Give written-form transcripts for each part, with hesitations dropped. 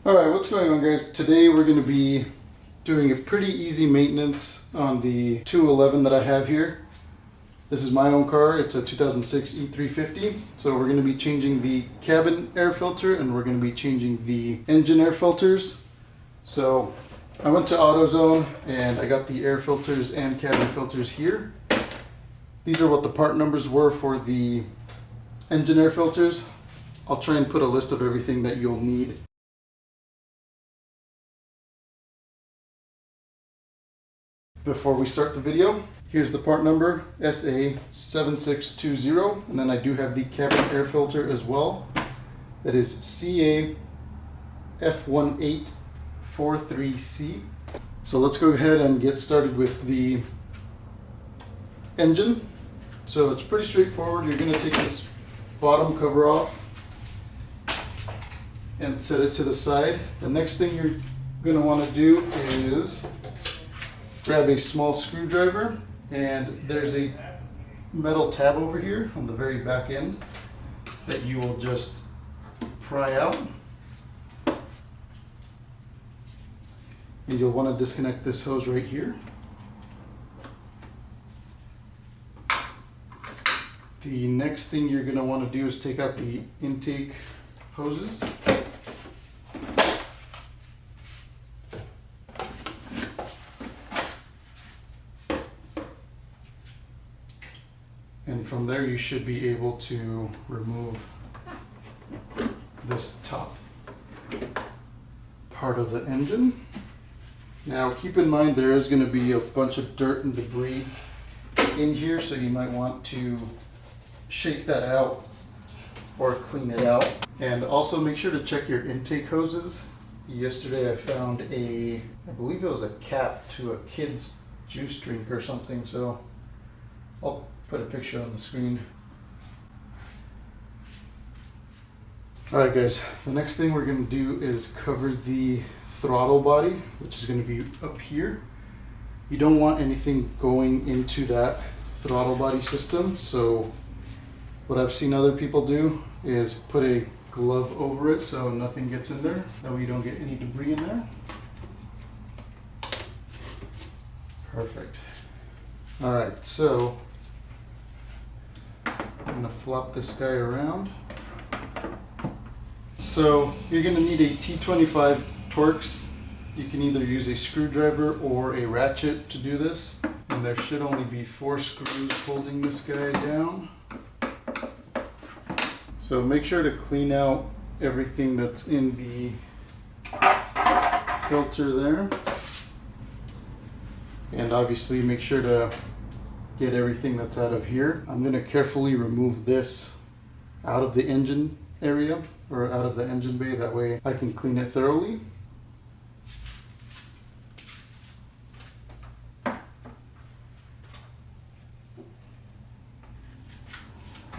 Alright, what's going on, guys? Today we're going to be doing a pretty easy maintenance on the 211 that I have here. This is my own car. It's a 2006 E350. So we're going to be changing the cabin air filter and we're going to be changing the engine air filters. So I went to AutoZone and I got the air filters and cabin filters here. These are what the part numbers were for the engine air filters. I'll try and put a list of everything that you'll need. Before we start the video, here's the part number, SA7620, and then I do have the cabin air filter as well. That is CA F1843C. So let's go ahead and get started with the engine. So it's pretty straightforward. You're going to take this bottom cover off and set it to the side. The next thing you're going to want to do is grab a small screwdriver, and there's a metal tab over here on the very back end that you will just pry out. And you'll want to disconnect this hose right here. The next thing you're going to want to do is take out the intake hoses. And from there you should be able to remove this top part of the engine. Now keep in mind there is going to be a bunch of dirt and debris in here, so you might want to shake that out or clean it out. And also make sure to check your intake hoses. Yesterday I found I believe it was a cap to a kid's juice drink or something, so I'll put a picture on the screen. Alright guys, the next thing we're going to do is cover the throttle body, which is going to be up here. You don't want anything going into that throttle body system, so what I've seen other people do is put a glove over it so nothing gets in there. That way you don't get any debris in there. Perfect. Alright, so I'm going to flop this guy around. So you're going to need a T25 Torx. You can either use a screwdriver or a ratchet to do this. And there should only be 4 screws holding this guy down. So make sure to clean out everything that's in the filter there. And obviously make sure to get everything that's out of here. I'm going to carefully remove this out of the engine area or out of the engine bay. That way I can clean it thoroughly.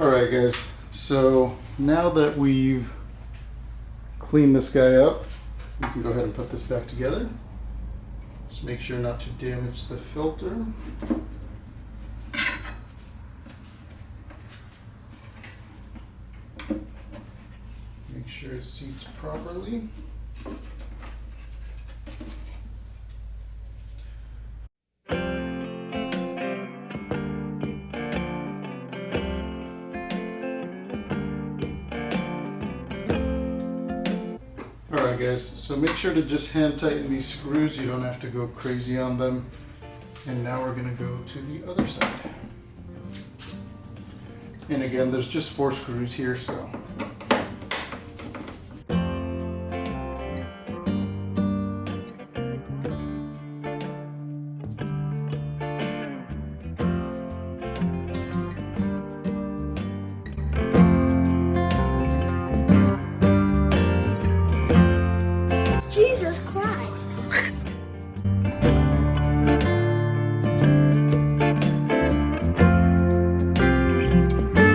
Alright guys, so now that we've cleaned this guy up, we can go ahead and put this back together. Just make sure not to damage the filter. Make sure it seats properly. Alright guys, so make sure to just hand tighten these screws. You don't have to go crazy on them. And now we're going to go to the other side. And again, there's just 4 screws here, so. Jesus Christ.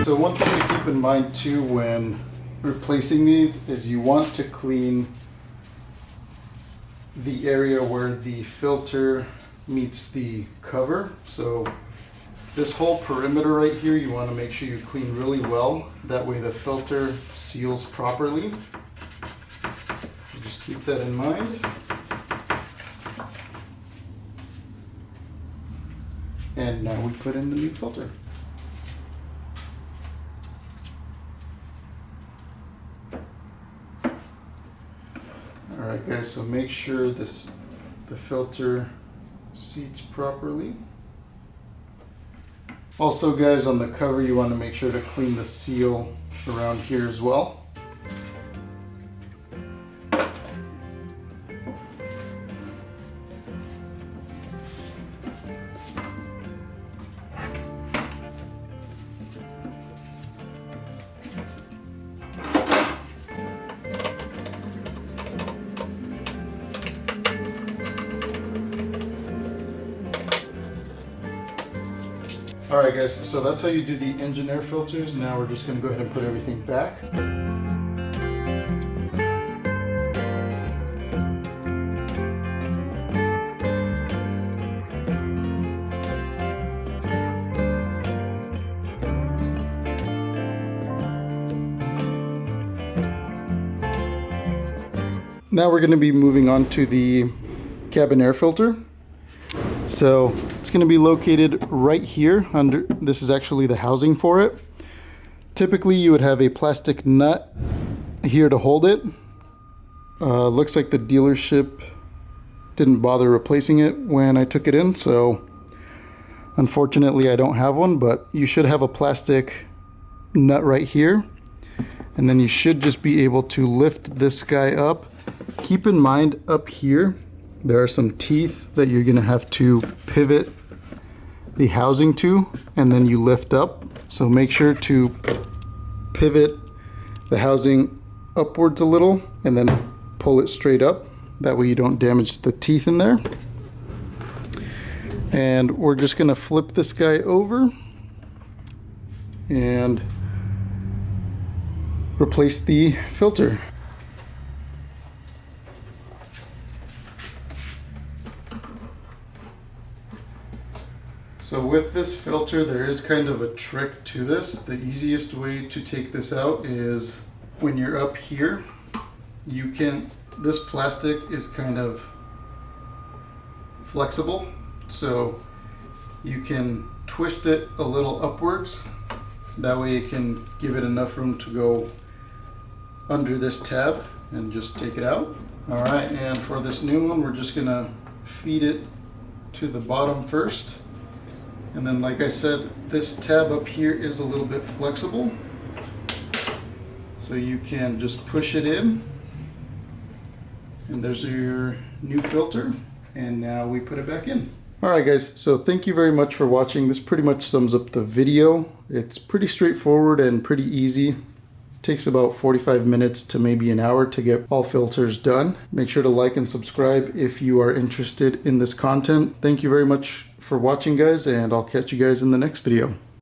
So one thing to keep in mind too when replacing these is you want to clean the area where the filter meets the cover. So this whole perimeter right here, you want to make sure you clean really well. That way the filter seals properly. So just Keep that in mind. And now we put in the new filter. Alright guys, so make sure the filter seats properly. Also guys, on the cover you want to make sure to clean the seal around here as well. Alright guys, so that's how you do the engine air filters. Now we're just going to go ahead and put everything back. Now we're going to be moving on to the cabin air filter. So it's going to be located right here under, this is actually the housing for it. Typically you would have a plastic nut here to hold it. Looks like the dealership didn't bother replacing it when I took it in, so unfortunately I don't have one, but you should have a plastic nut right here. And then you should just be able to lift this guy up. Keep in mind up here there are some teeth that you're going to have to pivot the housing to, and then you lift up. So make sure to pivot the housing upwards a little and then pull it straight up. That way you don't damage the teeth in there. And we're just going to flip this guy over and replace the filter. So with this filter, there is kind of a trick to this. The easiest way to take this out is when you're up here, you can, this plastic is kind of flexible, so you can twist it a little upwards. That way it can give it enough room to go under this tab and just take it out. All right, and for this new one, we're just gonna feed it to the bottom first. And then, like I said, this tab up here is a little bit flexible. So you can just push it in. And there's your new filter. And now we put it back in. Alright guys, so thank you very much for watching. This pretty much sums up the video. It's pretty straightforward and pretty easy. Takes about 45 minutes to maybe an hour to get all filters done. Make sure to like and subscribe if you are interested in this content. Thank you very much for watching guys, and I'll catch you guys in the next video.